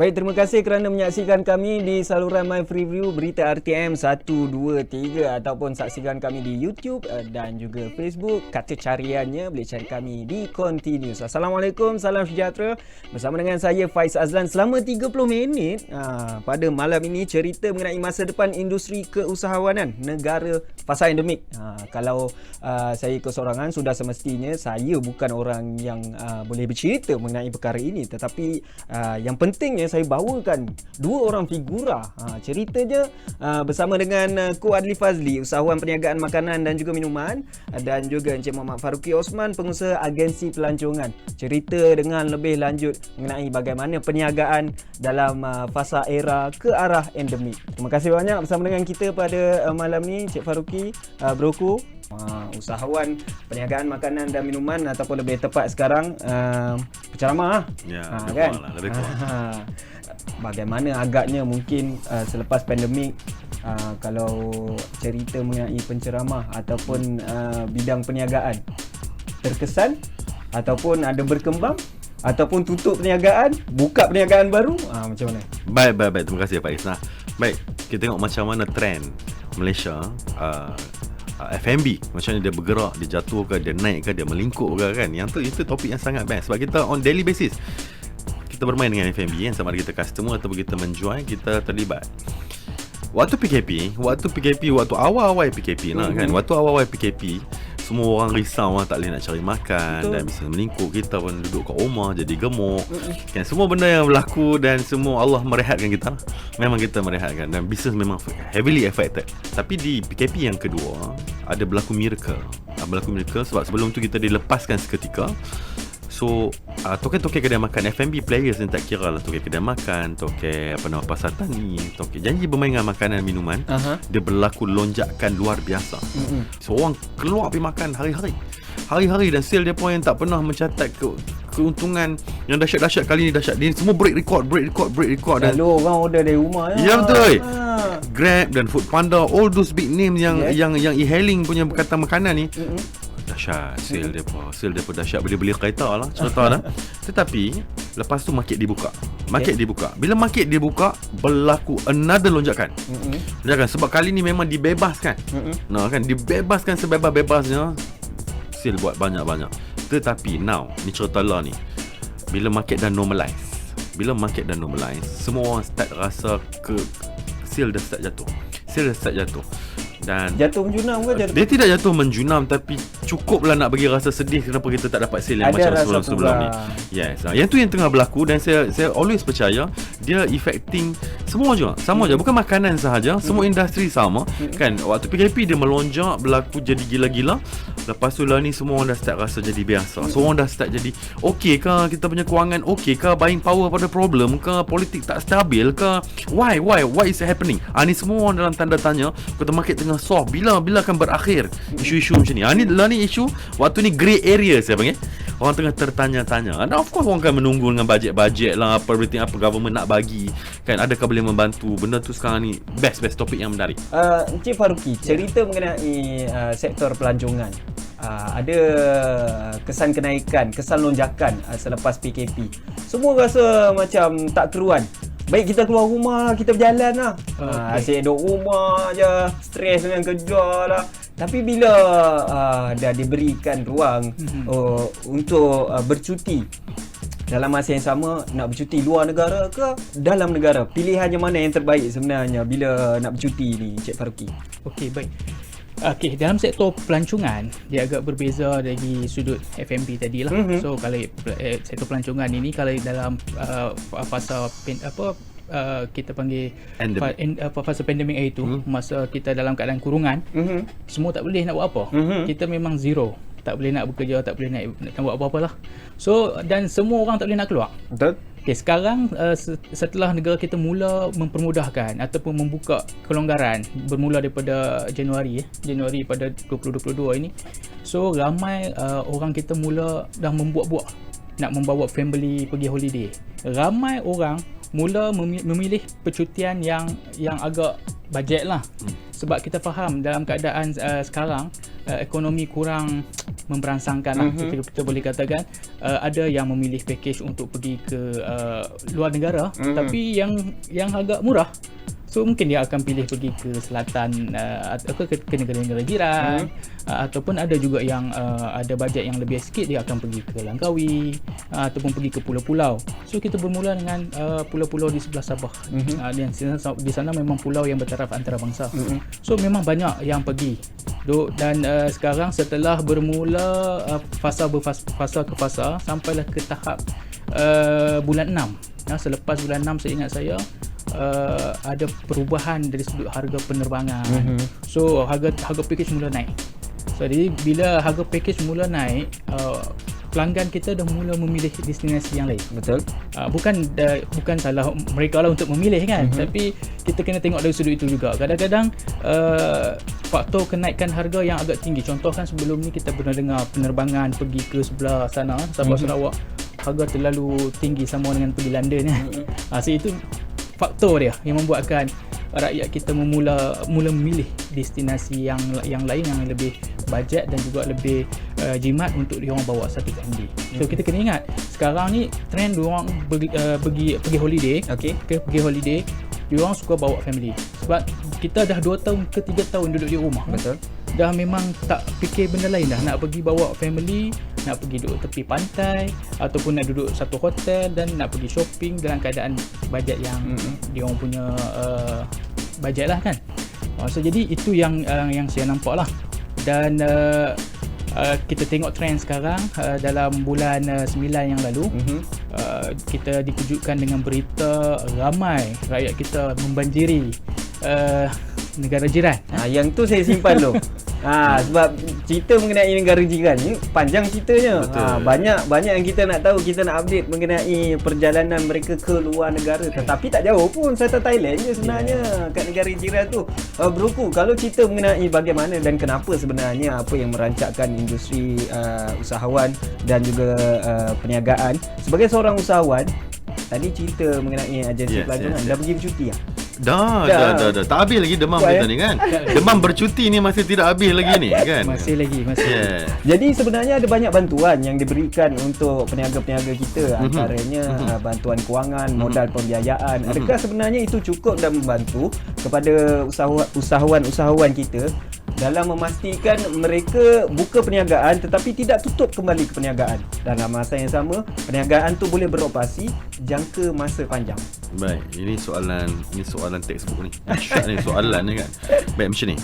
Baik, terima kasih kerana menyaksikan kami di saluran My Freeview Berita RTM 1, 2, 3 ataupun saksikan kami di YouTube dan juga Facebook. Kata cariannya boleh cari kami di Continuous. Assalamualaikum, salam sejahtera. Bersama dengan saya Faiz Azlan selama 30 minit pada malam ini cerita mengenai masa depan industri keusahawanan negara fasa endemik. Kalau saya kesorangan, sudah semestinya saya bukan orang yang boleh bercerita mengenai perkara ini, tetapi yang pentingnya saya bawakan dua orang figura. Ceritanya bersama dengan Ko Adli Fazli, usahawan perniagaan makanan dan juga minuman, dan juga Encik Muhammad Faruqi Osman, pengusaha agensi pelancongan. Cerita dengan lebih lanjut mengenai bagaimana perniagaan dalam fasa era ke arah endemik. Terima kasih banyak bersama dengan kita pada malam ni, Encik Faruqi, Bro Ko, usahawan perniagaan makanan dan minuman, ataupun lebih tepat sekarang penceramah. Ya, kan? Lebih kurang. Bagaimana agaknya mungkin selepas pandemik, kalau cerita mengenai penceramah ataupun bidang perniagaan terkesan ataupun ada berkembang ataupun tutup perniagaan, buka perniagaan baru, macam mana? Baik. Terima kasih Faiz. Baik, kita tengok macam mana trend Malaysia F&B, macam mana dia bergerak, dia jatuh ke, dia naik ke, dia melingkup ke, kan. Yang tu, itu topik yang sangat best sebab kita on daily basis kita bermain dengan F&B, kan. Sama ada kita customer ataupun kita menjual, kita terlibat. Waktu awal-awal PKP kan. Waktu awal-awal PKP, semua orang risau, tak boleh nak cari makan. Betul. Dan bisnes melingkup, kita pun duduk kat rumah jadi gemuk. Kan, semua benda yang berlaku dan semua Allah merehatkan kita. Memang kita merehatkan dan bisnes memang heavily affected. Tapi di PKP yang kedua ada berlaku miracle. Sebab sebelum tu kita dilepaskan seketika. So token-token kedai makan F&B players ni, tak kira lah token kedai makan, token pasar tani, token janji bermain dengan makanan minuman, dia berlaku lonjakan luar biasa. So orang keluar pergi makan hari-hari dan sale dia pun yang tak pernah mencatat keuntungan yang dahsyat-dahsyat. Kali ni dahsyat, dia semua break record. Dan lalu orang order dari rumah ya betul. Grab dan Foodpanda, all those big names yang e-hailing punya berkaitan makanan ni, dahsyat sale dia pun dahsyat, boleh beli kereta lah cerita lah. Tetapi lepas tu market dibuka. Bila market dibuka, berlaku another lonjakan. Sebab kali ni memang dibebaskan. Kan, dibebaskan sebebas-bebasnya, sale buat banyak-banyak. Tetapi now ni cerita lah ni, bila market dah normalize, semua orang start rasa sale dah start jatuh. Dan jatuh menjunam ke? Dia tidak jatuh menjunam, tapi cukuplah nak bagi rasa sedih kenapa kita tak dapat sale yang macam sebelum ni. Yes. Yang tu yang tengah berlaku, dan saya always percaya dia affecting semua juga. Sama je, bukan makanan sahaja, semua industri sama. Kan, waktu PKP dia melonjak, berlaku jadi gila-gila. Lepas tu lah ni semua orang dah start rasa jadi biasa. So orang dah start jadi okey ke kita punya kewangan, okey ke buying power pada problem ke, politik tak stabil ke, why is it happening? Ni semua orang dalam tanda tanya. Kata market tengah soft, bila akan berakhir isu-isu macam ni. Ni isu waktu ni grey area saya panggil. Orang tengah tertanya-tanya. And of course orang akan menunggu dengan bajet lah, everything apa government nak bagi, kan, adakah boleh membantu. Benda tu sekarang ni best topik yang menarik. Encik Faruqi, cerita mengenai sektor pelancongan. Ada kesan kenaikan, kesan lonjakan selepas PKP. Semua rasa macam tak keruan. Baik, kita keluar rumah, kita berjalan lah. Asyik duduk rumah je, stres dengan kerja lah. Tapi bila dah diberikan ruang untuk bercuti, dalam masa yang sama nak bercuti luar negara ke dalam negara, pilihannya mana yang terbaik sebenarnya bila nak bercuti ni, Cik Faruqi? Okey, baik. Okey, dalam sektor pelancongan dia agak berbeza dari sudut F&B tadi lah. So kalau sektor pelancongan ini, kalau dalam fasa kita panggil fasa pandemik itu, masa kita dalam keadaan kurungan, semua tak boleh nak buat apa. Kita memang zero, tak boleh nak bekerja, tak boleh nak buat apa-apa lah. So, dan semua orang tak boleh nak keluar. Betul. Okay, sekarang setelah negara kita mula mempermudahkan ataupun membuka kelonggaran bermula daripada Januari pada 2022 ini, so ramai orang kita mula dah membuat-buat nak membawa family pergi holiday. Ramai orang mula memilih percutian yang agak bajet lah. Sebab kita faham dalam keadaan sekarang ekonomi kurang memberansangkan lah, kita boleh katakan. Ada yang memilih package untuk pergi ke luar negara, tapi yang agak murah. So mungkin dia akan pilih pergi ke selatan atau ke negara-negara jiran, ataupun ada juga yang ada bajet yang lebih sikit, dia akan pergi ke Langkawi ataupun pergi ke pulau-pulau. So kita bermula dengan pulau-pulau di sebelah Sabah. Dan di sana memang pulau yang bertaraf antarabangsa. So memang banyak yang pergi. Dan sekarang setelah bermula fasa ke fasa sampailah ke tahap bulan 6. Selepas bulan 6 saya ingat saya ada perubahan dari sudut harga penerbangan. So harga package mula naik. So jadi bila harga package mula naik, pelanggan kita dah mula memilih destinasi yang lain. Betul. Bukan salah mereka lah untuk memilih kan, tapi kita kena tengok dari sudut itu juga. Kadang-kadang faktor kenaikan harga yang agak tinggi. Contoh kan sebelum ni kita pernah dengar penerbangan pergi ke sebelah sana, Sabah Sarawak, harga terlalu tinggi sama dengan pergi London kan. So itu faktor dia yang membuatkan rakyat kita mula memilih destinasi yang lain yang lebih bajet dan juga lebih jimat untuk diorang bawa satu family. So kita kena ingat sekarang ni trend diorang pergi holiday. Pergi holiday, diorang suka bawa family. Sebab kita dah 2 tahun ke 3 tahun duduk di rumah. Betul. Dah memang tak fikir benda lain dah, nak pergi bawa family, nak pergi duduk tepi pantai ataupun nak duduk satu hotel dan nak pergi shopping dalam keadaan bajet yang diorang punya bajet lah kan. So jadi itu yang saya nampak lah. Dan kita tengok trend sekarang dalam bulan 9 yang lalu, kita dikejutkan dengan berita ramai rakyat kita membanjiri negara jiran. Yang tu saya simpan tu. Sebab cerita mengenai negara jiran ni panjang ceritanya. Banyak yang kita nak tahu, kita nak update mengenai perjalanan mereka ke luar negara. Tetapi tak jauh pun, serta Thailand je sebenarnya. Kat negara jiran tu. Broku, kalau cerita mengenai bagaimana dan kenapa sebenarnya apa yang merancangkan industri usahawan dan juga perniagaan. Sebagai seorang usahawan, tadi cerita mengenai agensi pelancongan, dah pergi bercuti lah? Dah. Tak habis lagi demam kita ni kan. Demam bercuti ni masih tidak habis lagi ni kan. Masih lagi. Jadi sebenarnya ada banyak bantuan yang diberikan untuk peniaga-peniaga kita, antaranya bantuan kewangan, modal pembiayaan. Adakah sebenarnya itu cukup dan membantu kepada usahawan kita dalam memastikan mereka buka perniagaan tetapi tidak tutup kembali ke perniagaan, dan dalam masa yang sama perniagaan tu boleh beroperasi jangka masa panjang? Baik, ini soalan textbook ni. Syat ni soalan ni kan. Baik, macam ni.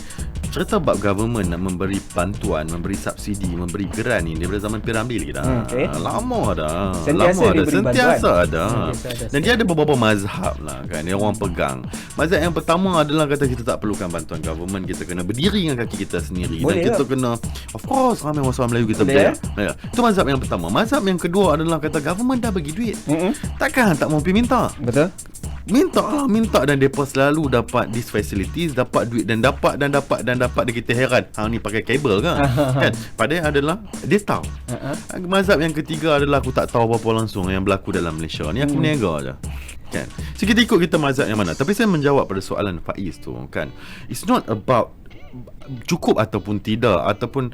Cerita bab government nak memberi bantuan, memberi subsidi, memberi geran ni daripada zaman Piramli lagi dah. Lama dah. Sentiasa ada. Dan dia ada beberapa mazhab lah kan, yang orang pegang. Mazhab yang pertama adalah kata kita tak perlukan bantuan government, kita kena berdiri dengan kaki kita sendiri. Boleh dan kita kena, of course, ramai masyarakat Melayu kita berjaya. Itu mazhab yang pertama. Mazhab yang kedua adalah kata government dah bagi duit, takkan tak mau pergi minta. Betul. Minta dan mereka selalu dapat these facilities, dapat duit dan dapat dan kita heran, hang ni pakai kabel ke? Kan? Padahal adalah dia tahu. Mazhab yang ketiga adalah aku tak tahu apa-apa langsung yang berlaku dalam Malaysia ni, aku berniaga je. Kan? So kita ikut kita mazhab yang mana. Tapi saya menjawab pada soalan Faiz tu kan. It's not about cukup ataupun tidak, ataupun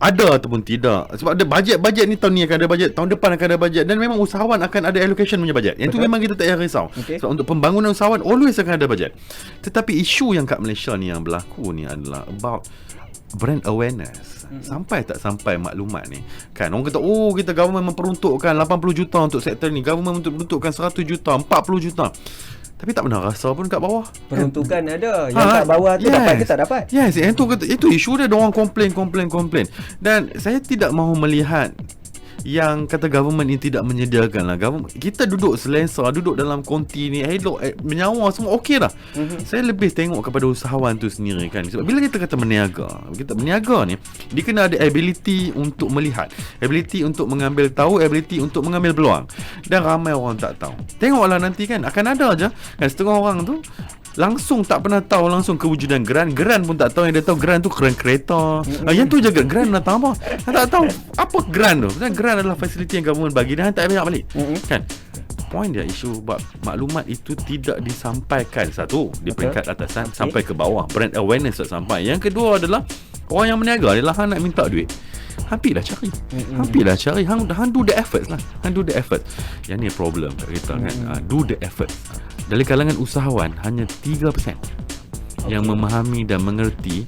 ada ataupun tidak. Sebab ada bajet ni, tahun ni akan ada bajet, tahun depan akan ada bajet, dan memang usahawan akan ada allocation punya bajet. Yang tu memang kita tak payah risau. Sebab untuk pembangunan usahawan always akan ada bajet. Tetapi isu yang kat Malaysia ni yang berlaku ni adalah about brand awareness. Sampai tak sampai maklumat ni kan. Orang kata kita government memperuntukkan 80 juta untuk sektor ni, government memperuntukkan 100 juta, 40 juta. Tapi tak pernah rasa pun kat bawah. Peruntukan ada, yang kat bawah tu dapat ke tak dapat? Yes, itu isu dia, orang komplain. Dan saya tidak mahu melihat yang kata government ini tidak menyediakan lah. Kita duduk selesa, duduk dalam konti ni, elok, menyawa semua okey dah. Saya lebih tengok kepada usahawan tu sendiri kan. Sebab bila kita kata berniaga ni, dia kena ada ability untuk melihat, ability untuk mengambil tahu, ability untuk mengambil peluang. Dan ramai orang tak tahu. Tengoklah nanti kan, akan ada aja kan setengah orang tu langsung tak pernah tahu langsung kewujudan Grant pun tak tahu. Yang dia tahu Grant tu keren kereta. Yang tu jaga Grant datang apa? Tak tahu apa Grant tu. Dan Grant adalah fasiliti yang government bagi dan tak banyak balik. Kan? Point dia isu bab maklumat itu tidak disampaikan. Satu, di peringkat atasan sampai ke bawah. Brand awareness tak sampai. Yang kedua adalah orang yang berniaga adalah hang nak minta duit. Hampirlah cari. Hang do the efforts lah. Hang do the effort. Yang ni problem kat kita kan. Do the effort. Dari kalangan usahawan hanya 3% yang memahami dan mengerti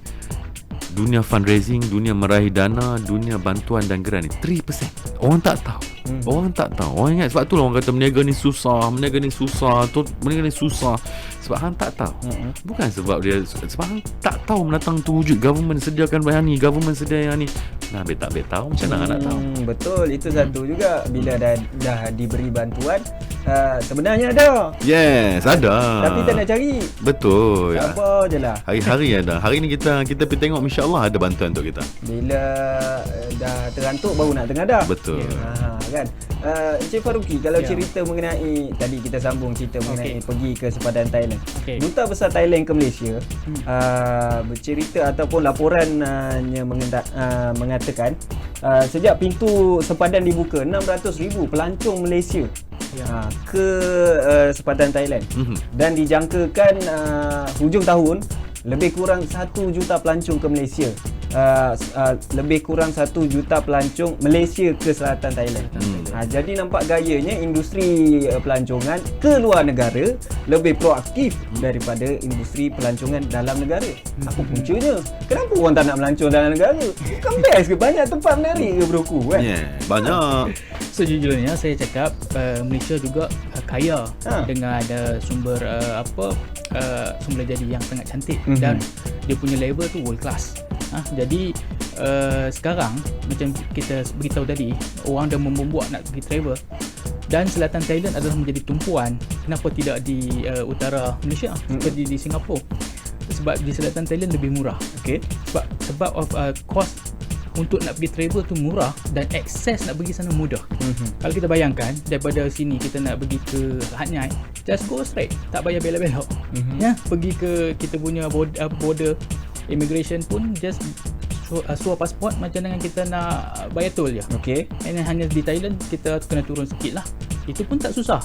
dunia fundraising, dunia meraih dana, dunia bantuan dan geran ni. 3%. Orang tak tahu. Orang tak tahu. Orang ingat sebab tu lah orang kata berniaga ni susah, berniaga ni susah. Sebab hang tak tahu. Bukan sebab dia, sebab hang tak tahu menatang tu wujud government sediakan yang ni, government sedia yang ni. Nah, tak tahu macam mana nak tahu. Betul, itu satu juga. Bila dah diberi bantuan, sebenarnya ada. Yes, ada. Tapi tak nak cari. Betul. Apa je lah. Hari-hari ada. Hari ni kita pergi tengok, insya-Allah ada bantuan untuk kita. Bila dah terantuk baru nak tengadah. Betul. Kan. Encik Faruqi, kalau cerita mengenai tadi kita sambung cerita mengenai pergi ke sepadan Thailand. Duta Besar Thailand ke Malaysia bercerita ataupun laporannya mengatakan sejak pintu sepadan dibuka 600,000 pelancong Malaysia ke sepadan Thailand. Dan dijangkakan hujung tahun lebih kurang 1 juta pelancong ke Malaysia. Lebih kurang 1 juta pelancong Malaysia ke selatan Thailand. Jadi nampak gayanya industri pelancongan ke luar negara lebih proaktif daripada industri pelancongan dalam negara. Apa puncanya? Kenapa orang tak nak melancong dalam negara? Bukan best ke? Banyak tempat menarik ke broku kan? Banyak. Sejujurnya saya cakap Malaysia juga kaya dengan sumber sumber jadi yang sangat cantik dan dia punya level tu world class. Jadi sekarang macam kita beritahu tadi, orang dah membuat nak pergi travel dan selatan Thailand adalah menjadi tumpuan. Kenapa tidak di utara Malaysia seperti di Singapura? Sebab di selatan Thailand lebih murah. Sebab of cost untuk nak pergi travel tu murah dan akses nak pergi sana mudah. Kalau kita bayangkan daripada sini kita nak pergi ke Hat Nyai, just go straight, tak payah belok-belok. Pergi ke kita punya border immigration pun just suar pasport macam dengan kita nak bayar tol je. And hanya di Thailand kita kena turun sikit lah. Itu pun tak susah.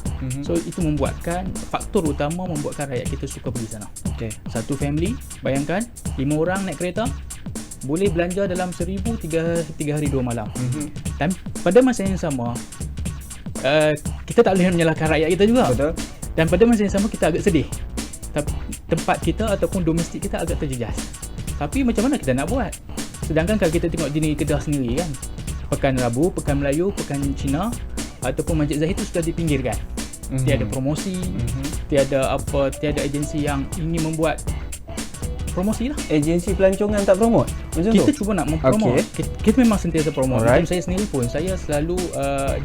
So itu membuatkan faktor utama membuatkan rakyat kita suka pergi sana. Satu family, bayangkan 5 orang naik kereta boleh belanja dalam 1,000 3 hari 2 malam. Dan pada masa yang sama kita tak boleh menyalahkan rakyat kita juga. Dan pada masa yang sama kita agak sedih. Tempat kita ataupun domestik kita agak terjejas. Tapi macam mana kita nak buat? Sedangkan kalau kita tengok di negeri Kedah sendiri kan, Pekan Rabu, Pekan Melayu, Pekan Cina ataupun Masjid Zahid itu sudah dipinggirkan. Tiada promosi, tiada agensi yang ingin membuat promosi lah. Agensi pelancongan tak promote? Kita cuba nak mempromote. Kita memang sentiasa promote. Macam saya sendiri pun, saya selalu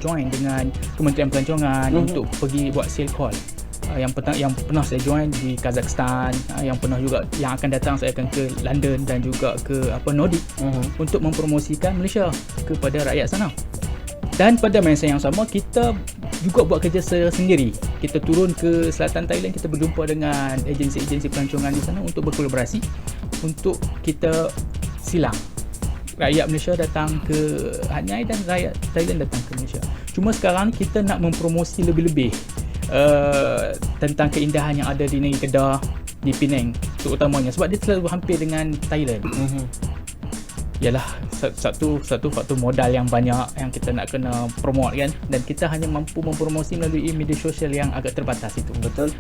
join dengan Kementerian Pelancongan untuk pergi buat sale call. Yang pernah saya join di Kazakhstan, yang akan datang saya akan ke London dan juga ke Nordic untuk mempromosikan Malaysia kepada rakyat sana. Dan pada masa yang sama kita juga buat kerja sendiri. Kita turun ke selatan Thailand, kita berjumpa dengan agensi-agensi pelancongan di sana untuk berkolaborasi untuk kita silang rakyat Malaysia datang ke Hat Nyai dan rakyat Thailand datang ke Malaysia. Cuma sekarang kita nak mempromosi lebih-lebih tentang keindahan yang ada di negeri Kedah, di Penang terutamanya sebab dia selalu hampir dengan Thailand. Ialah satu faktor modal yang banyak yang kita nak kena promote kan, dan kita hanya mampu mempromosi melalui media sosial yang agak terbatas itu. Betul.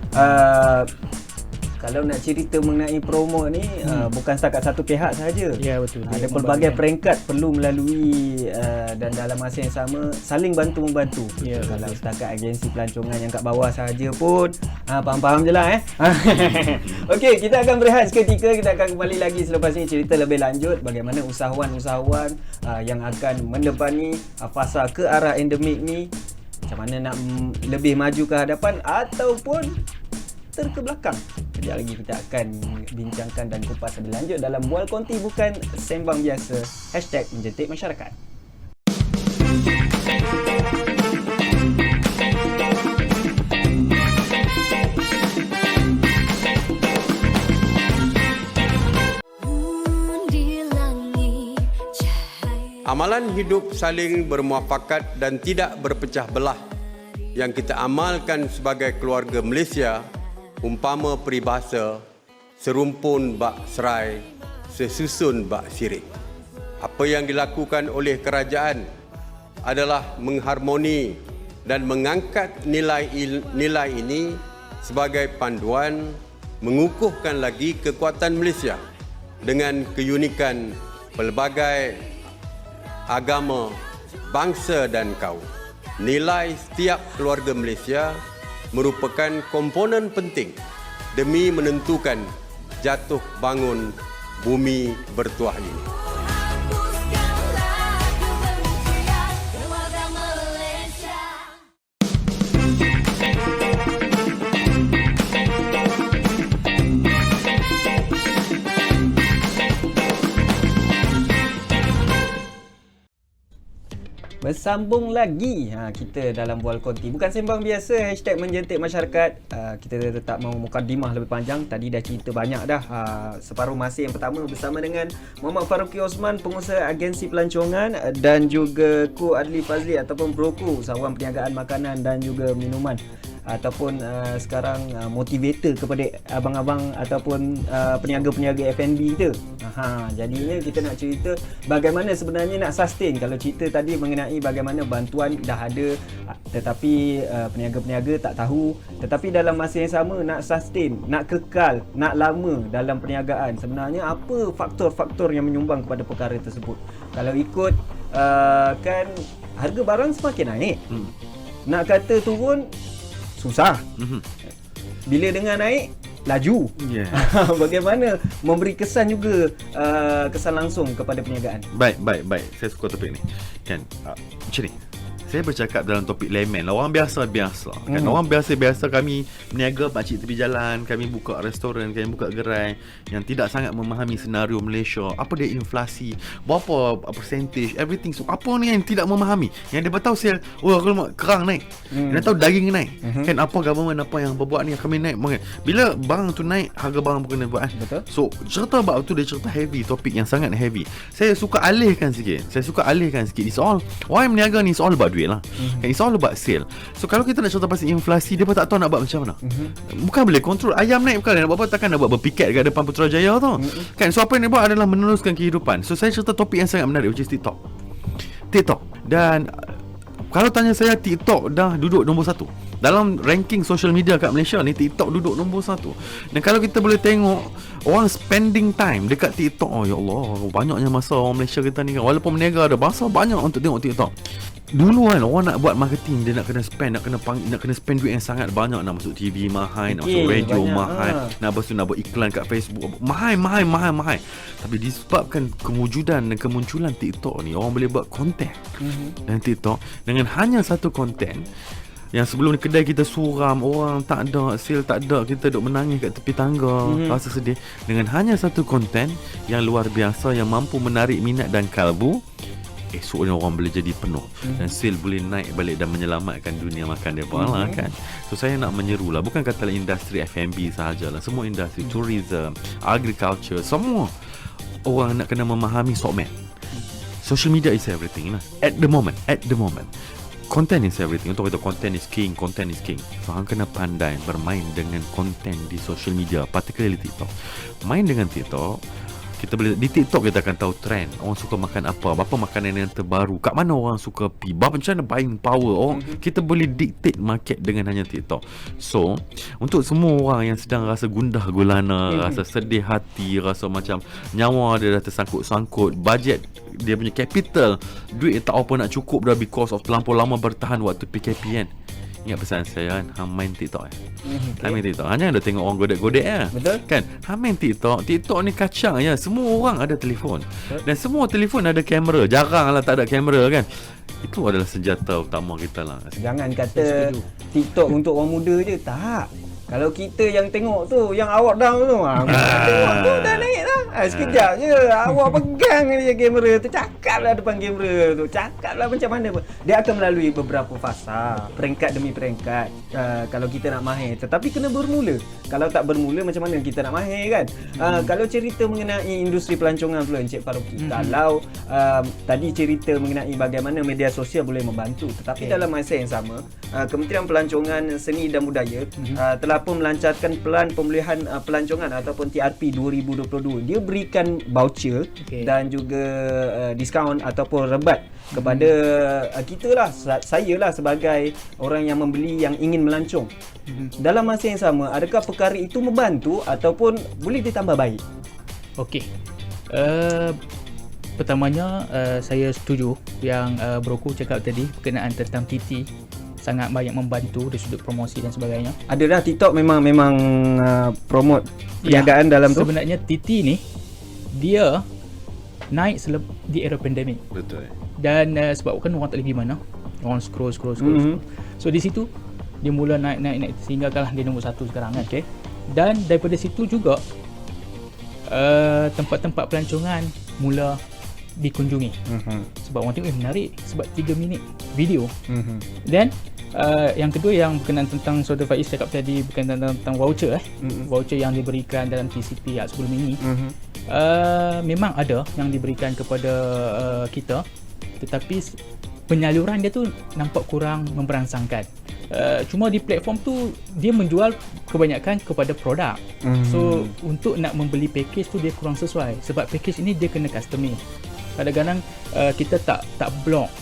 kalau nak cerita mengenai promo ni bukan setakat satu pihak sahaja. Ya, betul. Ada Dia pelbagai membangunkan. peringkat perlu melalui dan dalam masa yang sama saling bantu-membantu. Ya, Kalau setakat agensi pelancongan yang kat bawah sahaja pun faham-faham je lah Okey, kita akan berehat seketika. Kita akan kembali lagi selepas ini cerita lebih lanjut bagaimana usahawan-usahawan yang akan mendepani fasa ke arah endemik ni, macam mana nak lebih maju ke hadapan ataupun terkebelakang. Kejap lagi kita akan bincangkan dan kupas lebih lanjut dalam Bual Konti Bukan Sembang Biasa #menjentik masyarakat. Amalan hidup saling bermuafakat dan tidak berpecah belah yang kita amalkan sebagai keluarga Malaysia umpama peribahasa serumpun bak serai, sesusun bak sirik. Apa yang dilakukan oleh kerajaan adalah mengharmoni dan mengangkat nilai ini sebagai panduan mengukuhkan lagi kekuatan Malaysia dengan keunikan pelbagai agama, bangsa dan kaum. Nilai setiap keluarga Malaysia merupakan komponen penting demi menentukan jatuh bangun bumi bertuah ini. Bersambung lagi kita dalam Bual Konti Bukan Sembang Biasa #menjentik masyarakat. Kita tak mau mukadimah lebih panjang. Tadi dah cerita banyak dah. Separuh masa yang pertama bersama dengan Muhammad Faruqi Osman, pengusaha agensi pelancongan, dan juga Ko Adli Fazli ataupun Broku, usahawan perniagaan makanan dan juga minuman, ataupun sekarang motivator kepada abang-abang ataupun peniaga-peniaga F&B kita. Jadinya kita nak cerita bagaimana sebenarnya nak sustain. Kalau cerita tadi mengenai bagaimana bantuan dah ada tetapi peniaga-peniaga tak tahu, tetapi dalam masa yang sama nak sustain, nak kekal, nak lama dalam perniagaan, sebenarnya apa faktor-faktor yang menyumbang kepada perkara tersebut. Kalau ikut kan harga barang semakin naik, nak kata turun susah. Bila dengan naik, laju. Bagaimana memberi kesan juga kesan langsung kepada perniagaan. Baik. Saya suka topik ni. Kan, macam ni. Saya bercakap dalam topik layman lah. Orang biasa-biasa kan, orang biasa-biasa. Kami berniaga pakcik tepi jalan, kami buka restoran, kami buka gerai, yang tidak sangat memahami senario Malaysia. Apa dia inflasi, berapa percentage, everything. So, apa ni yang tidak memahami. Yang dia tahu sel, kalau kerang naik, dia tahu daging naik. Kan, apa government apa yang berbuat ni, kami naik. Bila barang tu naik, harga barang pun kena buat. Betul. So cerita bab tu dia cerita heavy, topik yang sangat heavy. Saya suka alihkan sikit. It's all, orang yang berniaga ni, it's all about duit lah. It's all about sale. So kalau kita nak cerita pasal inflasi, dia pun tak tahu nak buat macam mana. Bukan boleh kontrol. Ayam naik bukan nak buat apa, takkan nak buat berpiket kat depan Putrajaya tu. Kan, so apa yang dia buat adalah meneruskan kehidupan. So saya cerita topik yang sangat menarik, which is TikTok. Dan kalau tanya saya, TikTok dah duduk nombor 1 dalam ranking social media kat Malaysia ni. TikTok duduk nombor 1. Dan kalau kita boleh tengok orang spending time dekat TikTok, ya Allah, banyaknya masa orang Malaysia kita ni kan, walaupun berniaga ada masa banyak untuk tengok TikTok. Dulu kan orang nak buat marketing, dia nak kena spend, nak kena spend duit yang sangat banyak, nak masuk TV mahal, nak masuk radio mahal, nak buat iklan kat Facebook mahal. Tapi disebabkan kewujudan dan kemunculan TikTok ni, orang boleh buat konten dan TikTok dengan hanya satu konten. Yang sebelum ni kedai kita suram, orang tak ada, sale tak ada, kita duduk menangis kat tepi tangga, rasa sedih. Dengan hanya satu konten yang luar biasa, yang mampu menarik minat dan kalbu, esoknya orang boleh jadi penuh dan sale boleh naik balik dan menyelamatkan dunia makan mereka lah kan. So saya nak menyeru lah, bukan katalah industri F&B sahajalah, semua industri, tourism, agriculture, semua orang nak kena memahami sokmed. Social media is everything lah at the moment. Content is everything. Untuk itu content is king. So hang kena pandai bermain dengan content di social media, particularly TikTok. Main dengan TikTok, Kita boleh di TikTok kita akan tahu trend orang suka makan apa makanan yang terbaru, kat mana orang suka pi, macam mana buying power orang. Kita boleh dictate market dengan hanya TikTok. So untuk semua orang yang sedang rasa gundah gulana, rasa sedih hati, rasa macam nyawa dia dah tersangkut-sangkut, budget dia punya capital, duit tak apa nak cukup dah because of terlampau lama bertahan waktu PKP kan. Ingat pesan saya kan, hang main TikTok hang main TikTok, hanya ada tengok orang godek-godek Betul. kan. Hang main TikTok ni kacang ya. Semua orang ada telefon. Dan semua telefon ada kamera. Jarang lah tak ada kamera kan. Itu adalah senjata utama kita lah. Jangan kata TikTok untuk orang muda je. Tak. Kalau kita yang tengok tu, yang awak down tu, tengok tu dah naik lah. Sekejap je awak pegang je kamera tu, cakaplah depan kamera tu, cakaplah macam mana pun. Dia akan melalui beberapa fasa, peringkat demi peringkat, kalau kita nak mahir. Tetapi kena bermula. Kalau tak bermula, macam mana kita nak mahir kan? Kalau cerita mengenai industri pelancongan pula Encik Faruqi, kalau tadi cerita mengenai bagaimana media sosial boleh membantu, tetapi dalam masa yang sama, Kementerian Pelancongan Seni dan Budaya telah pun melancarkan Pelan Pemulihan Pelancongan ataupun TRP 2022. Dia berikan voucher dan juga diskaun ataupun rebat kepada kita lah, saya lah sebagai orang yang membeli yang ingin melancong. Dalam masa yang sama, adakah perkara itu membantu ataupun boleh ditambah baik? Okey. Pertamanya saya setuju yang Broku cakap tadi berkenaan tentang TT sangat banyak membantu dari sudut promosi dan sebagainya. Ada dah TikTok memang promote perniagaan dalam tu. Sebenarnya TT ni dia naik di era pandemik. Betul. Dan sebab kan orang tak boleh pergi mana, orang scroll. So di situ dia mula naik sehingga kalah dia nombor 1 sekarang kan. Dan daripada situ juga tempat-tempat pelancongan mula dikunjungi. Sebab orang tengok menarik, sebab 3 minit video. Dan yang kedua yang berkenaan tentang Saudara Faiz cakap tadi berkenaan tentang voucher voucher yang diberikan dalam TCP sebelum ini. Memang ada yang diberikan kepada kita, tetapi penyaluran dia tu nampak kurang memberangsangkan. Cuma di platform tu dia menjual kebanyakan kepada produk. So untuk nak membeli package tu dia kurang sesuai, sebab package ini dia kena custom made. Kadang-kadang kita tak block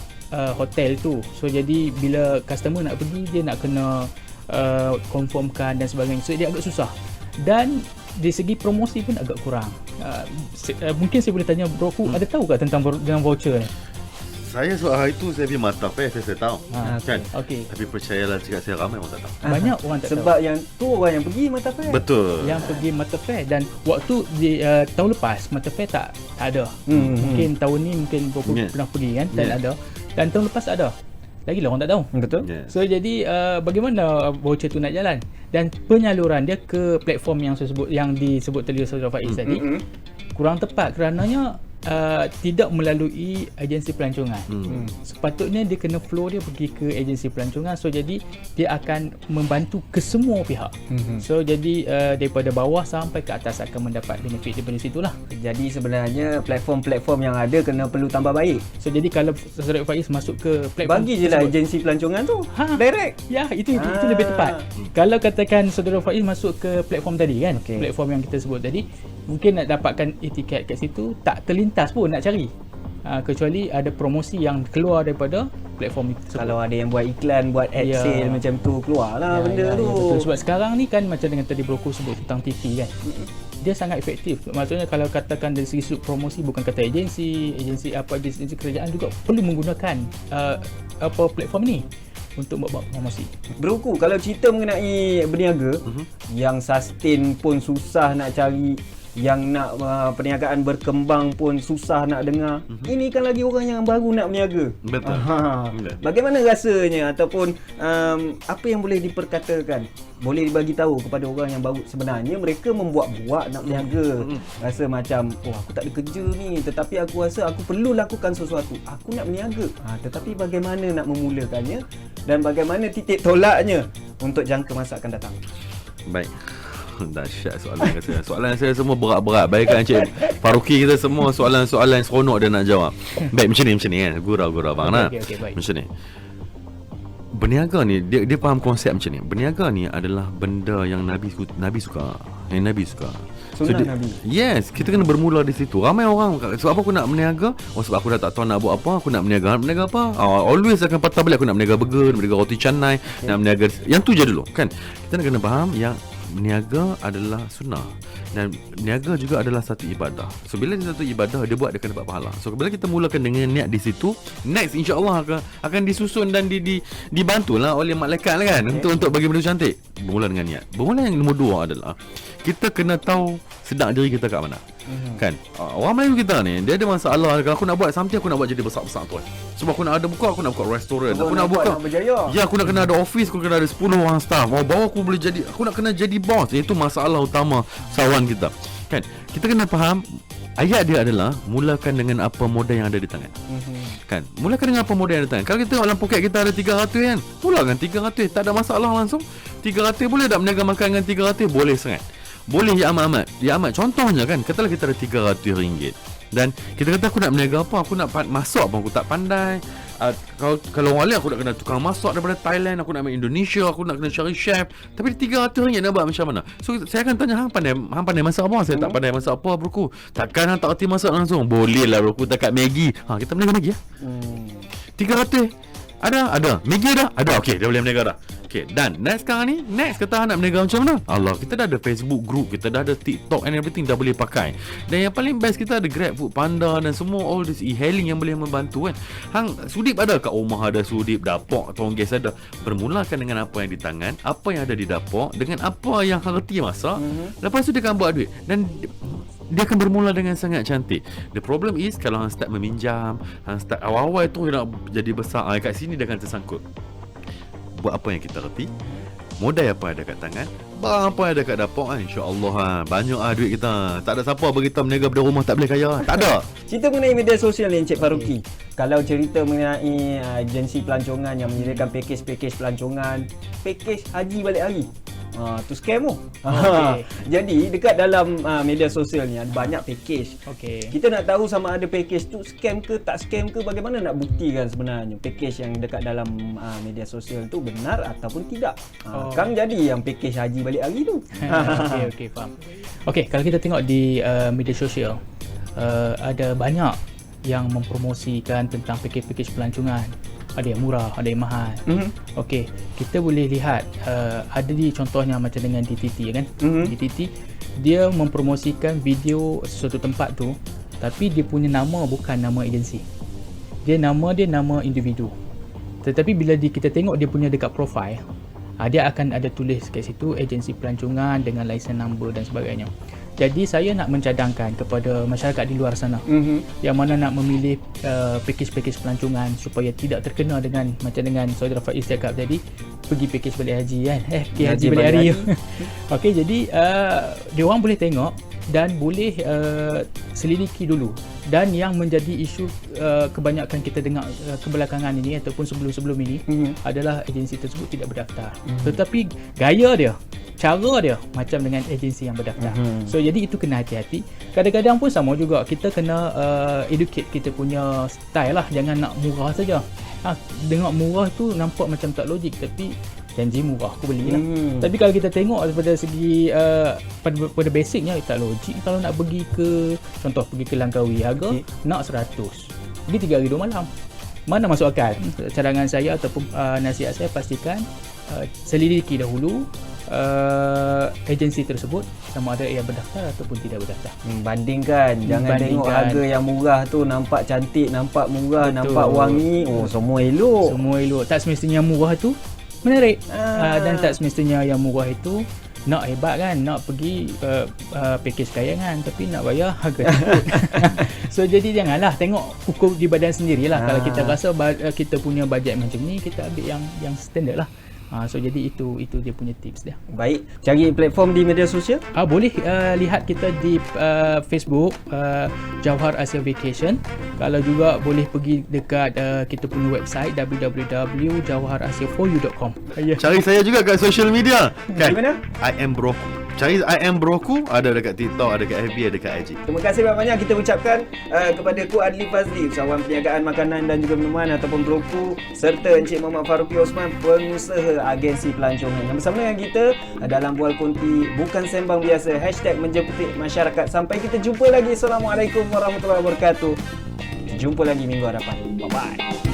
hotel tu. So jadi bila customer nak pergi, dia nak kena confirmkan dan sebagainya. So dia agak susah. Dan dari segi promosi pun agak kurang. Mungkin saya boleh tanya Broku, ada tahu tak tentang voucher ni? Saya soal hari tu saya pergi mata saya tahu. Kan? Okey. Tapi percayalah cakap saya ramai orang tak tahu. Banyak orang tak tahu. Sebab yang tu orang yang pergi Mata Fair. Betul. Yang pergi Mata Fair, dan waktu di tahun lepas Mata Fair tak ada. Mungkin tahun ni mungkin pernah pergi kan, tak ada. Dan tahun lepas ada. Lagilah orang tak tahu. Betul. So jadi bagaimana voucher tu nak jalan, dan penyaluran dia ke platform yang disebut tadi Saudara Faiz tadi kurang tepat kerananya tidak melalui agensi pelancongan. Sepatutnya dia kena flow dia pergi ke agensi pelancongan. So jadi dia akan membantu ke semua pihak. So jadi daripada bawah sampai ke atas akan mendapat benefit daripada situlah. Jadi sebenarnya platform-platform yang ada kena perlu tambah baik. So jadi kalau Saudara Faiz masuk ke platform, bagi je lah agensi pelancongan tu direct. Ya, itu lebih tepat. Kalau katakan Saudara Faiz masuk ke platform tadi kan, platform yang kita sebut tadi, mungkin nak dapatkan etiket kat situ tak terlintas pun nak cari. Kecuali ada promosi yang keluar daripada platform itu. Kalau ada yang buat iklan, buat ad sale macam tu, keluarlah benda tu. Betul. Sebab sekarang ni kan macam dengan tadi Broku sebut tentang TV kan, dia sangat efektif. Maksudnya kalau katakan dari segi sudut promosi, bukan kata agensi kerajaan juga perlu menggunakan platform ni untuk buat promosi. Broku, kalau cerita mengenai berniaga yang sustain pun susah nak cari, yang nak perniagaan berkembang pun susah nak dengar. Ini kan lagi orang yang baru nak berniaga. Betul. Bagaimana rasanya ataupun apa yang boleh diperkatakan, boleh dibagi tahu kepada orang yang baru, sebenarnya mereka membuat-buat nak berniaga. Rasa macam aku tak ada kerja ni, tetapi aku rasa aku perlu lakukan sesuatu. Aku nak berniaga. Tetapi bagaimana nak memulakannya dan bagaimana titik tolaknya untuk jangka masa akan datang? Baik. Dahsyat soalan saya. Soalan saya semua berat-berat. Baikkan Encik Faruqi kita semua soalan-soalan seronok dia nak jawab. Baik, macam ni kan. Gurau-gurau bang. Okay, baik. Macam ni. Berniaga ni dia faham konsep macam ni. Berniaga ni adalah benda yang Nabi suka. Yang Nabi suka. Sunnah Nabi. Yes, kita kena bermula di situ. Ramai orang, sebab apa aku nak berniaga? Oh, sebab aku dah tak tahu nak buat apa, aku nak berniaga. Berniaga apa? Always akan patah balik aku nak berniaga burger, nak berniaga roti canai, nak berniaga. Yang tu je dulu, kan? Kita nak kena faham yang berniaga adalah sunnah. Dan berniaga juga adalah satu ibadah. So bila satu ibadah, dia buat, dia akan dapat pahala. So bila kita mulakan dengan niat di situ, next insya-Allah akan disusun dan dibantulah oleh malaikat lah kan, untuk bagi benda cantik. Bermula dengan niat. Bermula yang nombor 2 adalah kita kena tahu sedar diri kita kat mana. Kan? Orang Melayu kita ni, dia ada masalah. Kalau aku nak buat something, aku nak buat jadi besar-besar tuan. Sebab aku nak ada buka, aku nak buka restoran. Aku nak buka, ya, aku nak kena ada office, aku kena ada 10 orang staff. Baru aku boleh jadi, aku nak kena jadi boss. Itu masalah utama sawan kita. Kan? Kita kena faham ayat dia adalah mulakan dengan apa modal yang ada di tangan. Kan? Mulakan dengan apa modal yang ada di tangan. Kalau kita tengok dalam poket kita ada 300 kan, mulakan 300, tak ada masalah langsung. 300 boleh tak berniaga makan dengan 300? Boleh sangat. Boleh ya amat. Ya amat. Contohnya kan, katalah kita ada RM300 dan kita kata aku nak berniaga apa, aku nak masak pun aku tak pandai. Kalau orang lain aku nak kena tukang masak daripada Thailand, aku nak main Indonesia, aku nak kena cari chef. Tapi RM300 nak buat macam mana? So saya akan tanya, hang pandai masak apa? Saya tak pandai masak apa, broku. Takkan hang tak erti masak langsung? Boleh lah broku, takat Maggi. Kita berniaga Maggi ya. 300 ada. Maggi ada. Okey, dia boleh berniaga dah. Okay, dan sekarang ni, kata nak berniaga macam mana? Allah, kita dah ada Facebook group, kita dah ada TikTok and everything, dah boleh pakai. Dan yang paling best, kita ada Grab, Food Panda dan semua all this e-hailing yang boleh membantu kan. Hang sudip ada kat rumah, ada sudip, dapur, tong gas ada. Bermulakan dengan apa yang di tangan, apa yang ada di dapur, dengan apa yang hang reti masak. Lepas tu dia akan buat duit. Dan dia akan bermula dengan sangat cantik. The problem is, kalau hang start meminjam, hang start awal-awal tu nak jadi besar, kat sini dia akan tersangkut. Buat apa yang kita reti, modal apa ada kat tangan, barang apa ada kat dapur, insya-Allah banyak duit kita. Tak ada siapa bagi kita berniaga dari rumah tak boleh kaya. Tak ada. Cerita mengenai media sosial ni Encik Faruqi. Kalau cerita mengenai agensi pelancongan yang menyediakan pakej-pakej pelancongan, pakej haji balik hari. Tu scam tu. Jadi dekat dalam media sosial ni ada banyak pakej. Kita nak tahu sama ada pakej tu scam ke tak scam ke, bagaimana nak buktikan sebenarnya pakej yang dekat dalam media sosial tu benar ataupun tidak. Kang jadi yang pakej haji balik hari tu. Okey, faham. Okey, kalau kita tengok di media sosial, ada banyak yang mempromosikan tentang pakej-pakej pelancongan. Ada yang murah, ada yang mahal. Okey, kita boleh lihat ada di contohnya macam dengan DTT kan. DTT dia mempromosikan video sesuatu tempat tu, tapi dia punya nama bukan nama agensi. Dia nama individu. Tetapi bila kita tengok dia punya dekat profile, dia akan ada tulis kat situ agensi pelancongan dengan license number dan sebagainya. Jadi saya nak mencadangkan kepada masyarakat di luar sana yang mana nak memilih pakej-pakej pelancongan supaya tidak terkena dengan macam dengan saudara Faiz cakap tadi, pergi pakej balik haji kan, pergi haji balik hari. Okey, jadi dia orang boleh tengok dan boleh selidiki dulu. Dan yang menjadi isu kebanyakan kita dengar kebelakangan ini ataupun sebelum-sebelum ini adalah agensi tersebut tidak berdaftar. Tetapi gaya dia, cara dia macam dengan agensi yang berdaftar. So jadi itu kena hati-hati. Kadang-kadang pun sama juga, kita kena educate kita punya style lah. Jangan nak murah saja. Dengar murah tu nampak macam tak logik, tapi janji murah aku belilah. Tapi kalau kita tengok daripada segi pada basicnya tak logik. Kalau nak pergi ke contoh pergi ke Langkawi, harga nak 100, pergi 3 hari 2 malam, mana masuk akal? Cadangan saya ataupun nasihat saya, pastikan selidiki dahulu agensi tersebut sama ada yang berdaftar ataupun tidak berdaftar. Bandingkan, jangan tengok harga yang murah tu nampak cantik, nampak murah, nampak wangi, semua elok. Tak semestinya murah tu menarik, dan tak semestinya yang murah itu nak hebat kan, nak pergi pakej kayangan tapi nak bayar harga tersebut. So jadi janganlah tengok ukur di badan sendirilah. Kalau kita rasa kita punya bajet macam ni, kita ambil yang standard lah. So jadi itu dia punya tips dia. Baik, cari platform di media sosial. Boleh lihat kita di Facebook Jauhar Asia Vacation. Kalau juga boleh pergi dekat kita punya website www.jauharasiaforyou.com. Cari saya juga kat social media kan. Di mana? I am Broku. Cari I am Broku, ada dekat TikTok, ada dekat FB, ada dekat IG. Terima kasih banyak kita ucapkan kepada Ku Adli Fazli, usahawan perniagaan makanan dan juga minuman ataupun Broku, serta Encik Muhammad Faruqi Osman, pengusaha agensi pelancongan, yang bersama dengan kita dalam Bual Konti Bukan Sembang Biasa #menjemput masyarakat. Sampai kita jumpa lagi. Assalamualaikum warahmatullahi wabarakatuh. Jumpa lagi minggu hadapan. Bye-bye.